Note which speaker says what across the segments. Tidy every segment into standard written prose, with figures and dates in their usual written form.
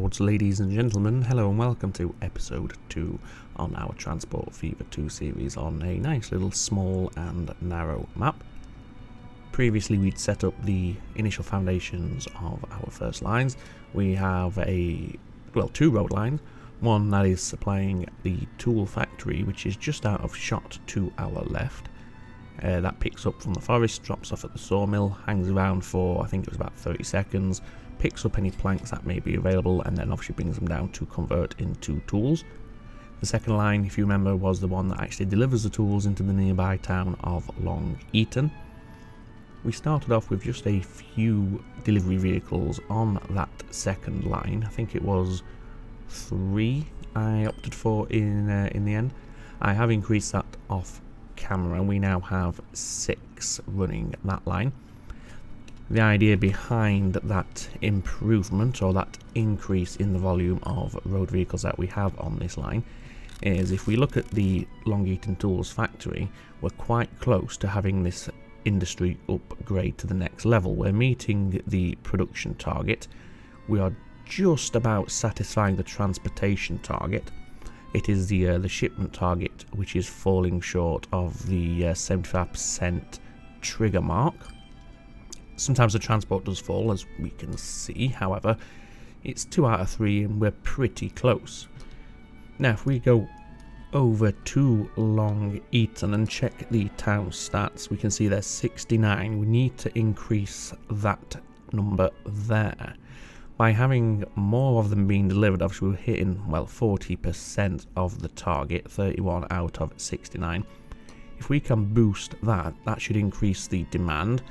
Speaker 1: Lords, ladies and gentlemen, hello and welcome to episode 2 on our Transport Fever 2 series on a nice little small and narrow map. Previously we'd set up the initial foundations of our first lines. We have two road lines, one that is supplying the tool factory, which is just out of shot to our left. That picks up from the forest, drops off at the sawmill, hangs around for I think it was about 30 seconds, picks up any planks that may be available, and then obviously brings them down to convert into tools. The second line, if you remember, was the one that actually delivers the tools into the nearby town of Long Eaton. We started off with just a few delivery vehicles on that second line. I think it was 3 I opted for in the end. I have increased that off camera, and we now have 6 running that line. The idea behind that improvement, or that increase in the volume of road vehicles that we have on this line, is if we look at the Long Eaton Tools factory, we're quite close to having this industry upgrade to the next level. We're meeting the production target. We are just about satisfying the transportation target. It is the shipment target which is falling short of the 75% trigger mark. Sometimes the transport does fall, as we can see. However, it's 2 out of 3 and we're pretty close. Now if we go over to Long Eaton and check the town stats, we can see there's 69. We need to increase that number there. By having more of them being delivered, obviously we're hitting, 40% of the target, 31 out of 69. If we can boost that, that should increase the demand,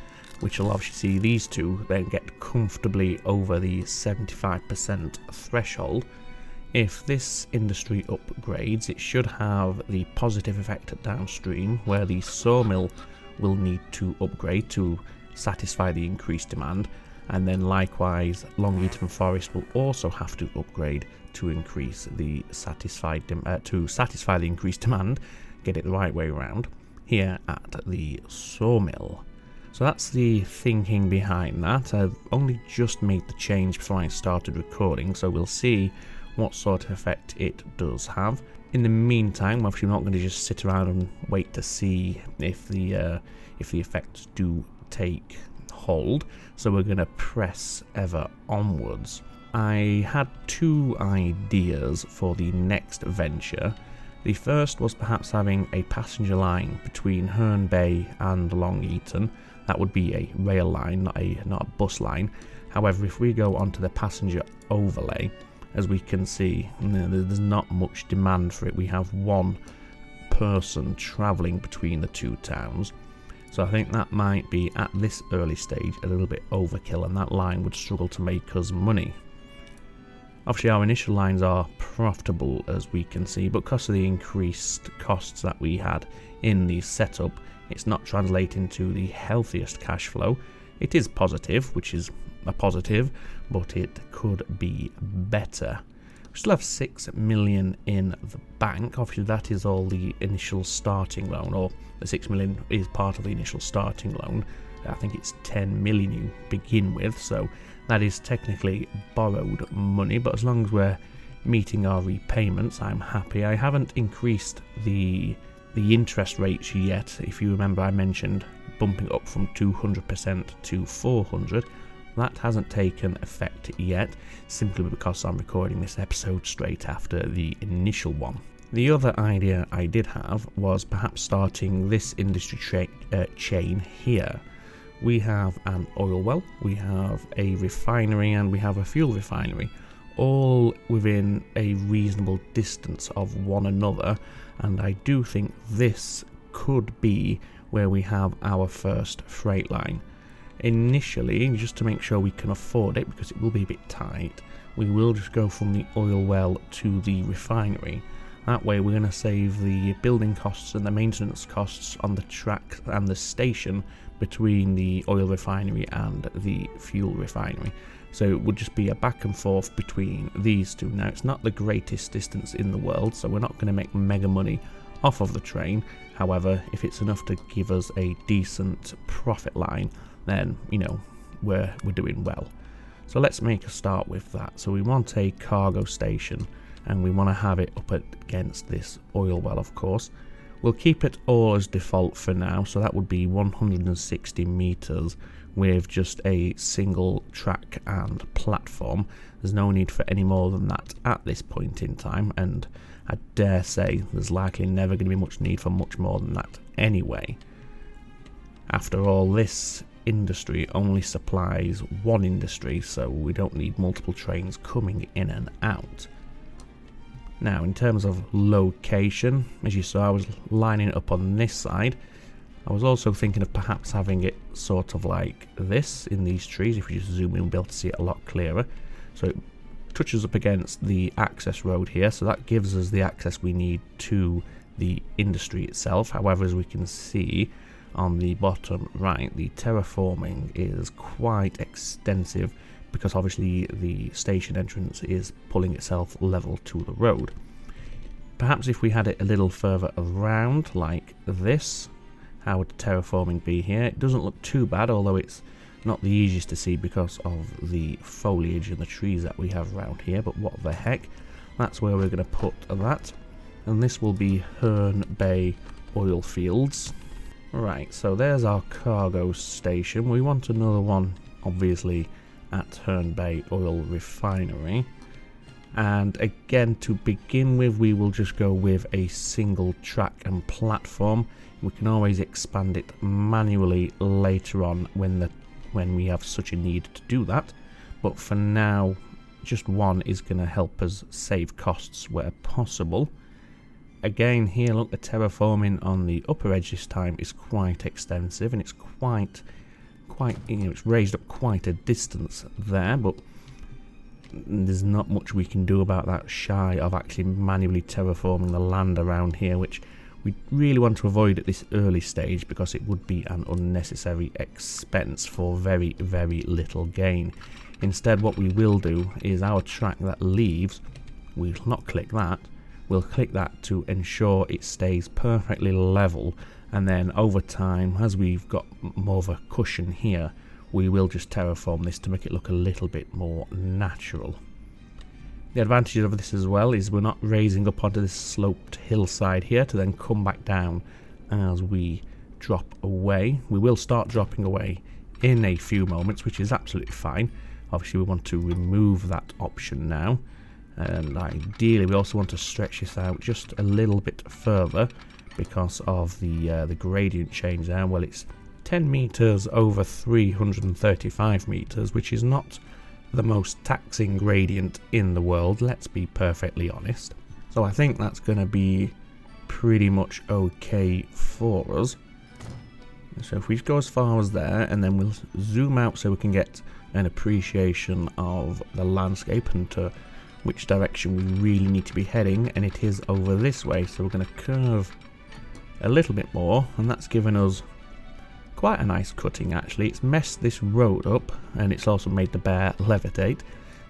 Speaker 1: which will obviously see these two then get comfortably over the 75% threshold. If this industry upgrades, it should have the positive effect downstream, where the sawmill will need to upgrade to satisfy the increased demand, and then likewise Long Eaton Forest will also have to upgrade to increase the satisfy the increased demand, get it the right way around here at the sawmill. So that's the thinking behind that. I've only just made the change before I started recording, so we'll see what sort of effect it does have. In the meantime, obviously we're not going to just sit around and wait to see if the effects do take hold, so we're going to press ever onwards. I had 2 ideas for the next venture. The first was perhaps having a passenger line between Herne Bay and Long Eaton. That would be a rail line, not a bus line. However, if we go onto the passenger overlay, as we can see, there's not much demand for it. We have 1 person travelling between the 2 towns. So I think that might be, at this early stage, a little bit overkill, and that line would struggle to make us money. Obviously our initial lines are profitable, as we can see, but because of the increased costs that we had in the setup, it's not translating to the healthiest cash flow. It is positive, which is a positive, but it could be better. We still have 6 million in the bank. Obviously that is all the initial starting loan, or the 6 million is part of the initial starting loan. I think it's 10 million you begin with, so that is technically borrowed money, but as long as we're meeting our repayments, I'm happy. I haven't increased the interest rates yet. If you remember, I mentioned bumping up from 200% to 400. That hasn't taken effect yet, simply because I'm recording this episode straight after the initial one. The other idea I did have was perhaps starting this industry chain here. We have an oil well, we have a refinery, and we have a fuel refinery, all within a reasonable distance of one another, and I do think this could be where we have our first freight line. Initially, just to make sure we can afford it, because it will be a bit tight, we will just go from the oil well to the refinery. That way we're going to save the building costs and the maintenance costs on the track and the station between the oil refinery and the fuel refinery. So it would just be a back and forth between these two. Now it's not the greatest distance in the world, so we're not going to make mega money off of the train. However, if it's enough to give us a decent profit line, then we're doing well. So let's make a start with that. So we want a cargo station, and we want to have it up against this oil well, of course. We'll keep it all as default for now, so that would be 160 meters with just a single track and platform. There's no need for any more than that at this point in time, and I dare say there's likely never going to be much need for much more than that anyway. After all, this industry only supplies one industry, so we don't need multiple trains coming in and out. Now, in terms of location, as you saw, I was lining it up on this side. I was also thinking of perhaps having it sort of like this in these trees. If we just zoom in, we'll be able to see it a lot clearer. So it touches up against the access road here, so that gives us the access we need to the industry itself. However, as we can see on the bottom right, the terraforming is quite extensive because obviously the station entrance is pulling itself level to the road. Perhaps if we had it a little further around like this, how would the terraforming be here? It doesn't look too bad, although it's not the easiest to see because of the foliage and the trees that we have around here, but what the heck, that's where we're going to put that. And this will be Herne Bay oil fields. Right, so there's our cargo station. We want another one, obviously, at Herne Bay Oil Refinery. And again, to begin with, we will just go with a single track and platform. We can always expand it manually later on when we have such a need to do that. But for now, just one is going to help us save costs where possible. Again, here, look, the terraforming on the upper edge this time is quite extensive, and it's quite, it's raised up quite a distance there, but there's not much we can do about that shy of actually manually terraforming the land around here, which we really want to avoid at this early stage because it would be an unnecessary expense for very, very little gain. Instead, what we will do is our track that leaves, we'll not click that, we'll click that to ensure it stays perfectly level, and then over time, as we've got more of a cushion here, we will just terraform this to make it look a little bit more natural. The advantage of this as well is we're not raising up onto this sloped hillside here to then come back down as we drop away. We will start dropping away in a few moments, which is absolutely fine. Obviously, we want to remove that option now. And ideally, we also want to stretch this out just a little bit further because of the gradient change there. Well, it's 10 meters over 335 meters, which is not the most taxing gradient in the world, let's be perfectly honest. So I think that's going to be pretty much okay for us. So if we go as far as there, and then we'll zoom out so we can get an appreciation of the landscape and to which direction we really need to be heading, and it is over this way, so we're going to curve a little bit more, and that's given us quite a nice cutting actually. It's messed this road up, and it's also made the bear levitate.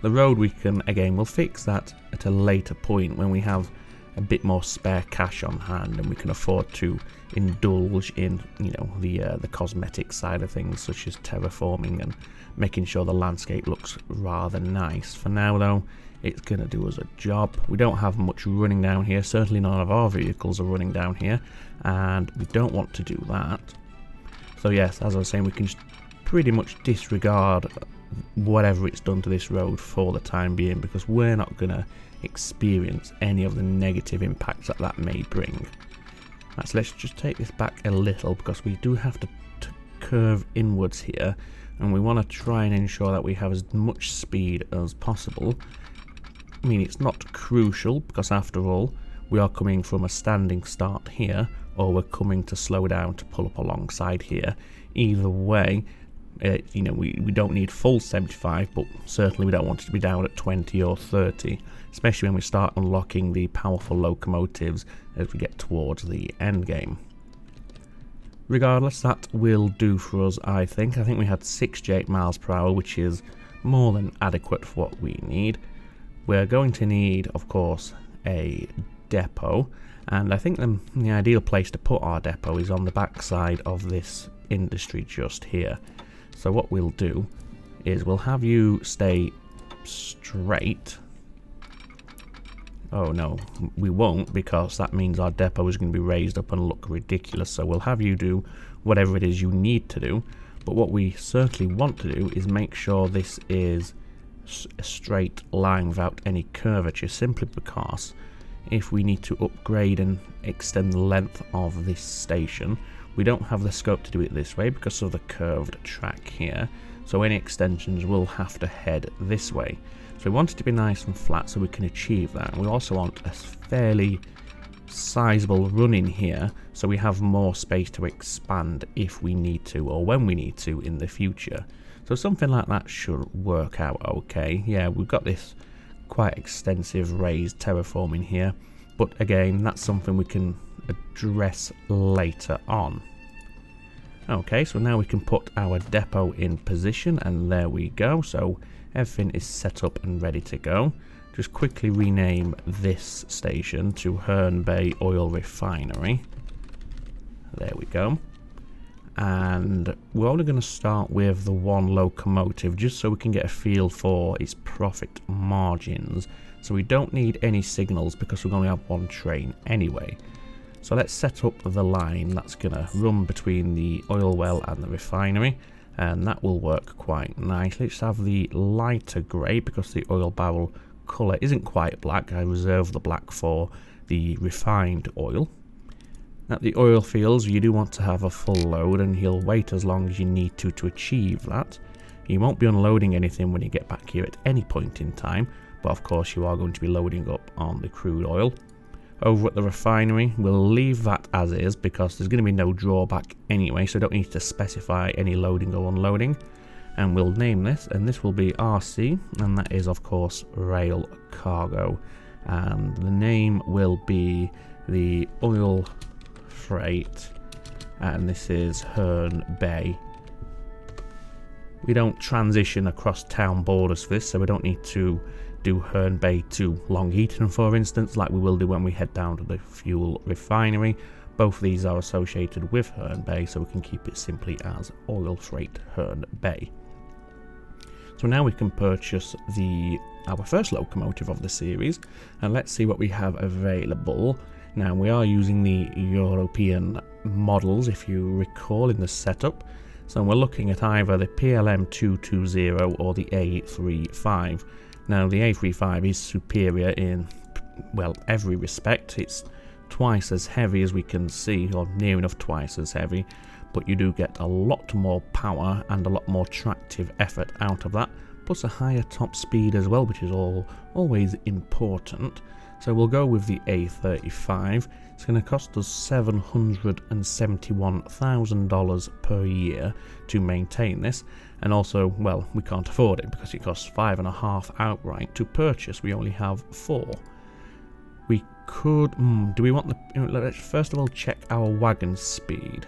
Speaker 1: The road we can, again, we'll fix that at a later point when we have a bit more spare cash on hand and we can afford to indulge in, you know, the cosmetic side of things, such as terraforming and making sure the landscape looks rather nice. For now though, it's going to do us a job. We don't have much running down here, certainly none of our vehicles are running down here, and we don't want to do that. So yes, as I was saying, we can just pretty much disregard whatever it's done to this road for the time being, because we're not going to experience any of the negative impacts that that may bring. Right, so let's just take this back a little, because we do have to curve inwards here, and we want to try and ensure that we have as much speed as possible. I mean, it's not crucial, because after all, we are coming from a standing start here, or we're coming to slow down to pull up alongside here. Either way, you know, we don't need full 75, but certainly we don't want it to be down at 20 or 30, especially when we start unlocking the powerful locomotives as we get towards the end game. Regardless, that will do for us, I think. I think we had 68 miles per hour, which is more than adequate for what we need. We're going to need, of course, a depot, and I think the ideal place to put our depot is on the back side of this industry just here. So what we'll do is we'll have you stay straight. Oh no, we won't, because that means our depot is going to be raised up and look ridiculous. So we'll have you do whatever it is you need to do. But what we certainly want to do is make sure this is a straight line without any curvature, simply because if we need to upgrade and extend the length of this station, we don't have the scope to do it this way because of the curved track here. So any extensions will have to head this way. So we want it to be nice and flat so we can achieve that. And we also want a fairly sizable run in here so we have more space to expand if we need to, or when we need to in the future. So something like that should work out okay. Yeah, we've got this quite extensive raised terraforming here, but again, that's something we can address later on. Okay, so now we can put our depot in position, and there we go. So everything is set up and ready to go. Just quickly rename this station to Herne Bay Oil Refinery. There we go. And we're only going to start with the one locomotive just so we can get a feel for its profit margins. So we don't need any signals because we're going to have one train anyway. So let's set up the line that's going to run between the oil well and the refinery, and that will work quite nicely. Let's have the lighter grey because the oil barrel colour isn't quite black. I reserve the black for the refined oil. At the oil fields, you do want to have a full load, and you'll wait as long as you need to achieve that. You won't be unloading anything when you get back here at any point in time, but of course you are going to be loading up on the crude oil. Over at the refinery, we'll leave that as is because there's going to be no drawback anyway, so don't need to specify any loading or unloading. And we'll name this, and this will be RC, and that is of course rail cargo. And the name will be the oil freight, and this is Herne Bay. We don't transition across town borders for this, so we don't need to do Herne Bay to Long Eaton, for instance, like we will do when we head down to the fuel refinery. Both of these are associated with Herne Bay, so we can keep it simply as oil freight Herne Bay. So now we can purchase our first locomotive of the series, and let's see what we have available. Now we are using the European models, if you recall, in the setup. So we're looking at either the PLM 220 or the A35. Now the A35 is superior in, well, every respect. It's twice as heavy as we can see, or near enough twice as heavy, but you do get a lot more power and a lot more tractive effort out of that, plus a higher top speed as well, which is always important. So we'll go with the A35. It's going to cost us $771,000 per year to maintain this, and also, well, we can't afford it because it costs $5.5 outright to purchase. We only have 4. We could, do we want let's first of all check our wagon speed.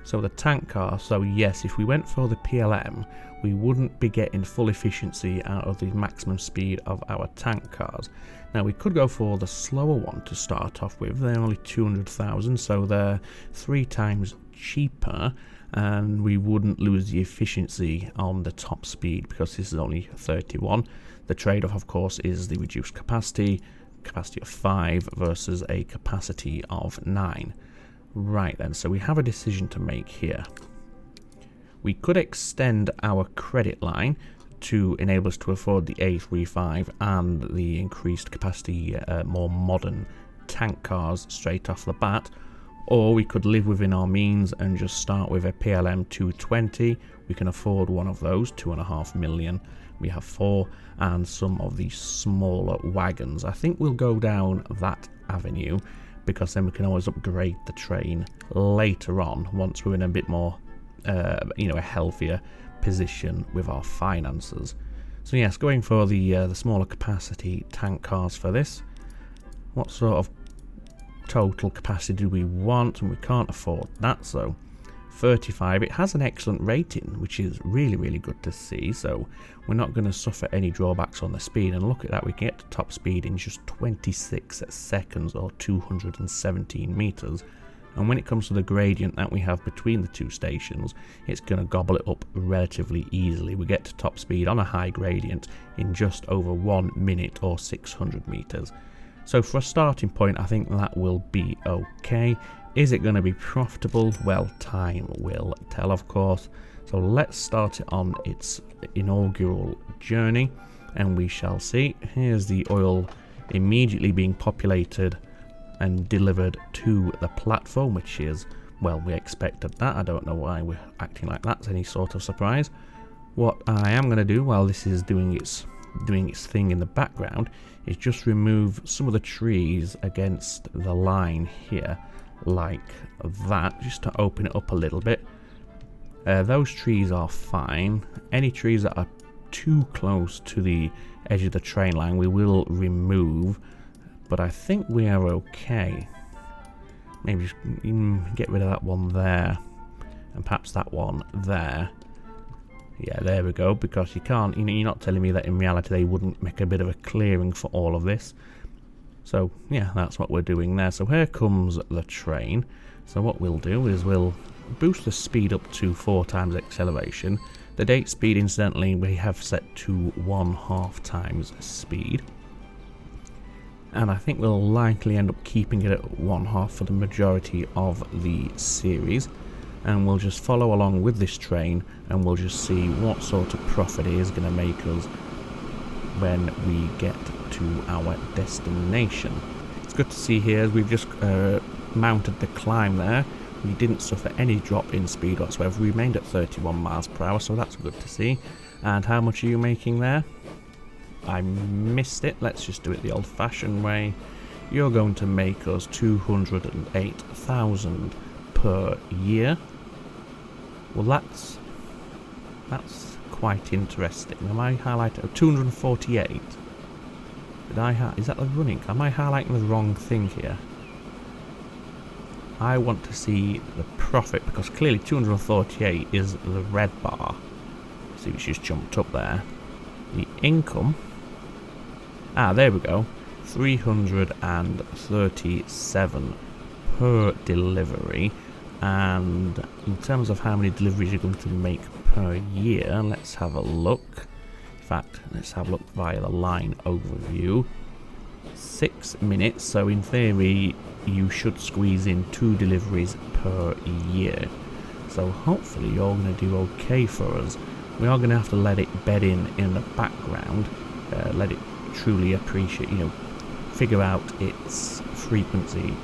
Speaker 1: So the tank car, so yes, if we went for the PLM, we wouldn't be getting full efficiency out of the maximum speed of our tank cars. Now we could go for the slower one to start off with. They're only 200,000, so they're 3 times cheaper, and we wouldn't lose the efficiency on the top speed because this is only 31. The trade-off, of course, is the reduced capacity of 5 versus a capacity of 9. Right then, so we have a decision to make here. We could extend our credit line to enable us to afford the A35 and the increased capacity, more modern tank cars straight off the bat, or we could live within our means and just start with a PLM 220. We can afford one of those, 2.5 million. We have 4, and some of the smaller wagons. I think we'll go down that avenue, because then we can always upgrade the train later on once we're in a bit more, a healthier position with our finances. So yes, going for the smaller capacity tank cars for this. What sort of total capacity do we want? And we can't afford that, so 35. It has an excellent rating, which is really, really good to see, so we're not going to suffer any drawbacks on the speed. And look at that, we can get to top speed in just 26 seconds, or 217 meters, and when it comes to the gradient that we have between the two stations, it's going to gobble it up relatively easily. We get to top speed on a high gradient in just over 1 minute or 600 meters. So for a starting point, I think that will be okay. Is it going to be profitable? Well, time will tell, of course. So let's start it on its inaugural journey, and we shall see. Here's the oil immediately being populated and delivered to the platform, which is, well, we expected that. I don't know why we're acting like that's any sort of surprise. What I am going to do while this is doing its thing in the background is just remove some of the trees against the line here, like that, just to open it up a little bit. Those trees are fine. Any trees that are too close to the edge of the train line we will remove, but I think we are okay. Maybe just get rid of that one there, and perhaps that one there. Yeah, there we go, because you can't, you're not telling me that in reality they wouldn't make a bit of a clearing for all of this. So yeah, that's what we're doing there. So here comes the train. So what we'll do is we'll boost the speed up to 4 times acceleration. The date speed, incidentally, we have set to 1/2 times speed. And I think we'll likely end up keeping it at 1/2 for the majority of the series. And we'll just follow along with this train, and we'll just see what sort of profit it is going to make us when we get to our destination. It's good to see here as we've just mounted the climb there. We didn't suffer any drop in speed whatsoever. We remained at 31 miles per hour, so that's good to see. And how much are you making there? I missed it. Let's just do it the old-fashioned way. You're going to make us 208,000 per year. Well, that's quite interesting. Am I highlighting 248? Did I is that the running? Am I highlighting the wrong thing here? I want to see the profit, because clearly 248 is the red bar. See, it's just jumped up there. The income. There we go. 337 per delivery. And in terms of how many deliveries you're going to make per year, let's have a look. In fact, let's have a look via the line overview. 6 minutes, so in theory you should squeeze in 2 deliveries per year. So hopefully you're going to do okay for us. We are going to have to let it bed in the background, let it truly appreciate, figure out its frequency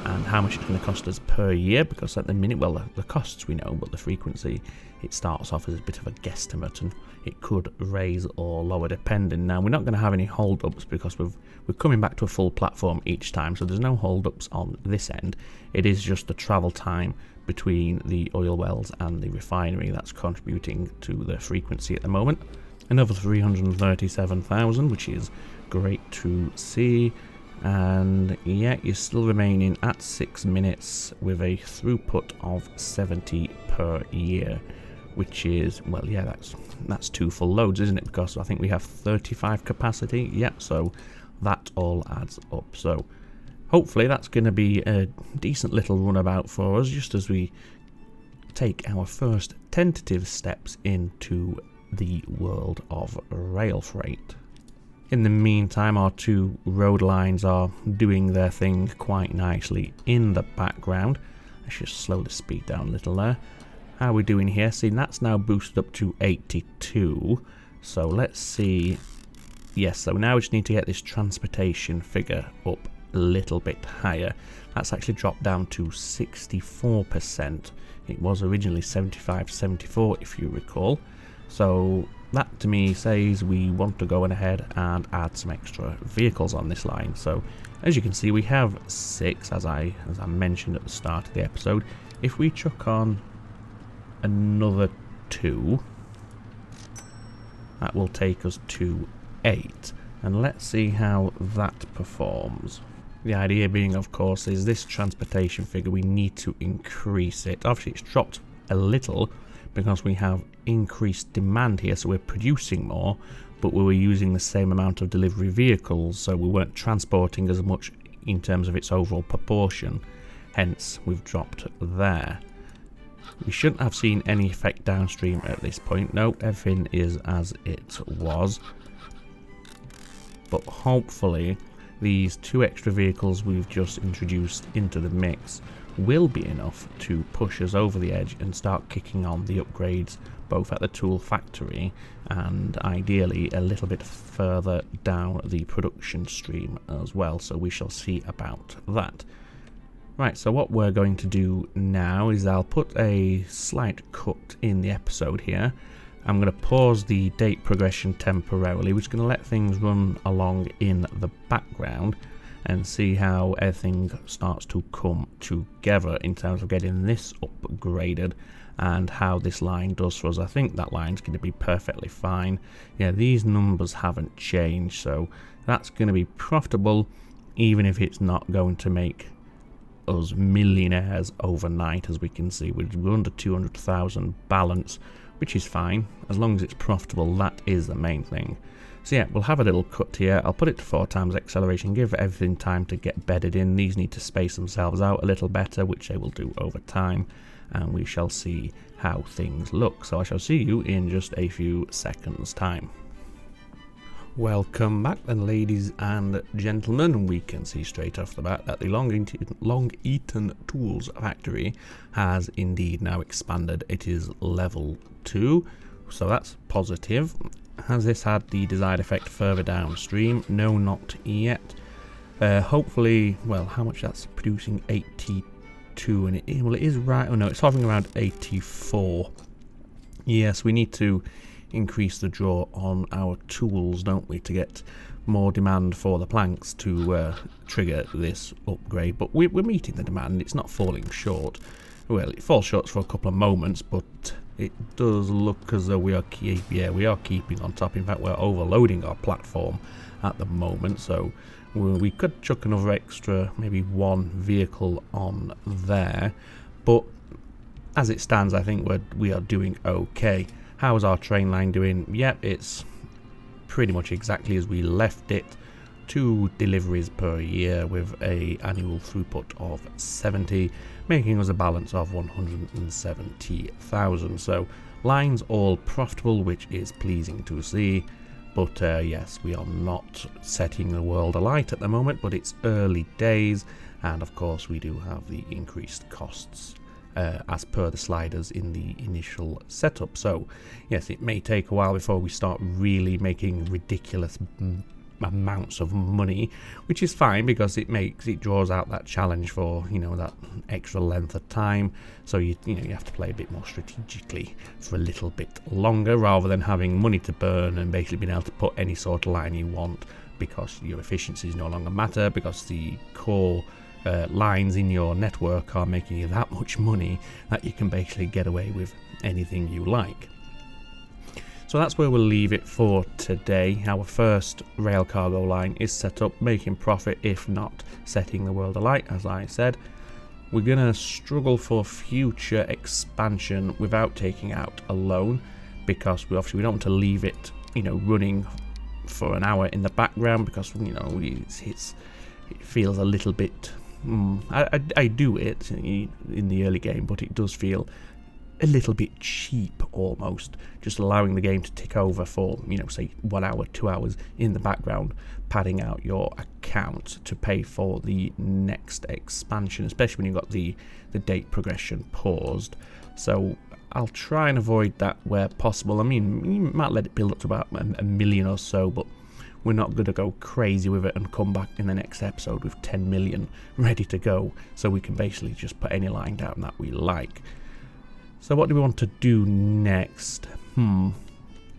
Speaker 1: and how much it's going to cost us per year, because at the minute, well, the costs we know, but the frequency, it starts off as a bit of a guesstimate, and it could raise or lower depending. Now, we're not going to have any hold-ups because we're coming back to a full platform each time, so there's no hold-ups on this end. It is just the travel time between the oil wells and the refinery that's contributing to the frequency at the moment. Another 337,000, which is great to see. And yeah, you're still remaining at 6 minutes with a throughput of 70 per year, which is, well, yeah, that's 2 full loads, isn't it? Because I think we have 35 capacity. Yeah, so that all adds up. So hopefully that's going to be a decent little runabout for us, just as we take our first tentative steps into the world of rail freight. In the meantime, our 2 road lines are doing their thing quite nicely in the background. Let's just slow the speed down a little there. How are we doing here? See, that's now boosted up to 82. So let's see. Yes, so now we just need to get this transportation figure up a little bit higher. That's actually dropped down to 64%. It was originally 75-74, if you recall. So that to me says we want to go ahead and add some extra vehicles on this line. So as you can see, we have 6, as I mentioned at the start of the episode. If we chuck on another 2, that will take us to 8, and let's see how that performs. The idea being, of course, is this transportation figure, we need to increase it. Obviously it's dropped a little because we have increased demand here, so we're producing more, but we were using the same amount of delivery vehicles, so we weren't transporting as much in terms of its overall proportion. hence we've dropped there. We shouldn't have seen any effect downstream at this point. No, everything is as it was. But hopefully these 2 extra vehicles we've just introduced into the mix will be enough to push us over the edge and start kicking on the upgrades both at the tool factory and ideally a little bit further down the production stream as well. So we shall see about that. Right, so what we're going to do now is I'll put a slight cut in the episode here. I'm going to pause the date progression temporarily, which is going to let things run along in the background and see how everything starts to come together in terms of getting this upgraded and how this line does for us. I think that line's going to be perfectly fine. Yeah, these numbers haven't changed, so that's going to be profitable, even if it's not going to make us millionaires overnight. As we can see, we're under 200,000 balance, which is fine as long as it's profitable. That is the main thing. So yeah, we'll have a little cut here. I'll put it to 4 times acceleration, give everything time to get bedded in. These need to space themselves out a little better, which they will do over time, and we shall see how things look. So I shall see you in just a few seconds time. Welcome back then, ladies and gentlemen. We can see straight off the bat that the Long Eaton Tools factory has indeed now expanded. It is level 2, so that's positive. Has this had the desired effect further downstream? No, not yet. Hopefully, well, how much that's producing? 82, and it is right. Oh no, it's hovering around 84. Yes, we need to increase the draw on our tools, don't we, to get more demand for the planks to trigger this upgrade. But we're meeting the demand. It's not falling short. Well, it falls short for a couple of moments, but it does look as though we are keeping on top. In fact, we're overloading our platform at the moment, so we could chuck another extra, maybe 1 vehicle on there. But as it stands, I think we are doing okay. How's our train line doing? Yep, it's pretty much exactly as we left it. 2 deliveries per year with a annual throughput of 70, making us a balance of 170,000. So lines all profitable, which is pleasing to see. But yes, we are not setting the world alight at the moment, but it's early days, and of course we do have the increased costs as per the sliders in the initial setup. So yes, it may take a while before we start really making ridiculous amounts of money, which is fine because it draws out that challenge for, you know, that extra length of time. So you have to play a bit more strategically for a little bit longer, rather than having money to burn and basically being able to put any sort of line you want because your efficiencies no longer matter, because the core lines in your network are making you that much money that you can basically get away with anything you like. So that's where we'll leave it for today. Our first rail cargo line is set up, making profit, if not setting the world alight, as I said. We're going to struggle for future expansion without taking out a loan, because we don't want to leave it, running for an hour in the background, because, it feels a little bit... I do it in the early game, but it does feel a little bit cheap almost, just allowing the game to tick over for, say 1 hour, 2 hours in the background, padding out your account to pay for the next expansion, especially when you've got the date progression paused. So I'll try and avoid that where possible. I mean, you might let it build up to about a million or so, but we're not going to go crazy with it and come back in the next episode with 10 million ready to go, so we can basically just put any line down that we like. So what do we want to do next?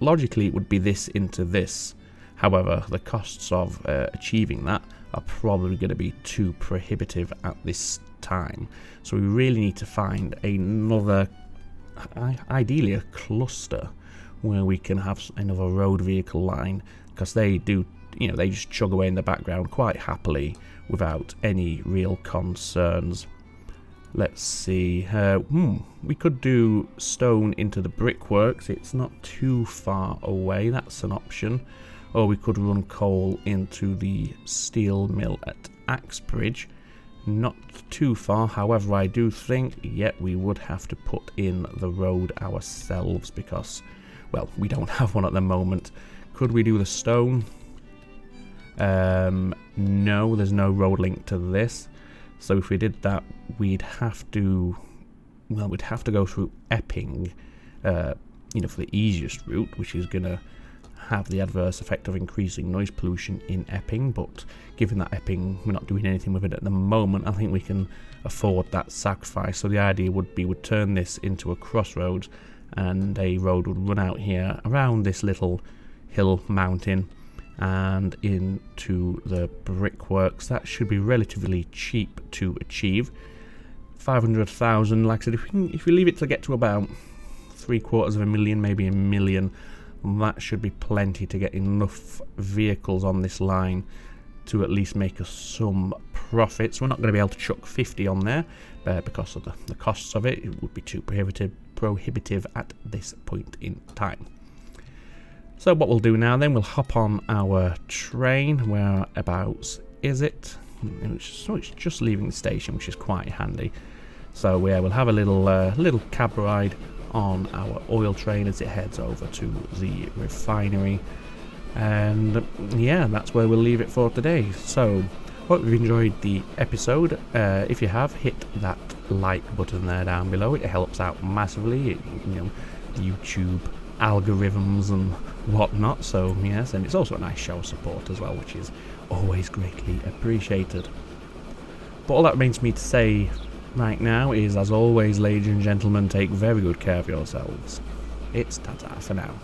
Speaker 1: Logically it would be this into this. However, the costs of achieving that are probably going to be too prohibitive at this time. So we really need to find another, ideally a cluster, where we can have another road vehicle line, because they do, they just chug away in the background quite happily without any real concerns. Let's see, we could do stone into the brickworks, it's not too far away, that's an option. Or we could run coal into the steel mill at Axbridge. not too far. However, I do think, we would have to put in the road ourselves because, well, we don't have one at the moment. Could we do the stone? No, there's no road link to this. So if we did that, we'd have to go through Epping, for the easiest route, which is going to have the adverse effect of increasing noise pollution in Epping. But given that Epping, we're not doing anything with it at the moment, I think we can afford that sacrifice. So the idea would be we'd turn this into a crossroads, and a road would run out here around this little hill mountain and into the brickworks. That should be relatively cheap to achieve. 500,000, like I said, if we leave it to get to about 750,000, maybe $1 million, that should be plenty to get enough vehicles on this line to at least make us some profits. We're not going to be able to chuck 50 on there because of the costs of it. It would be too prohibitive at this point in time. So what we'll do now then, we'll hop on our train. Whereabouts is it? So it's just leaving the station, which is quite handy. So we'll have a little cab ride on our oil train as it heads over to the refinery. And that's where we'll leave it for today. So hope you've enjoyed the episode. If you have, hit that like button there down below. It helps out massively. YouTube algorithms and whatnot. So yes, and it's also a nice show of support as well, which is always greatly appreciated. But all that remains me to say right now is, as always, ladies and gentlemen, take very good care of yourselves. It's ta-ta for now.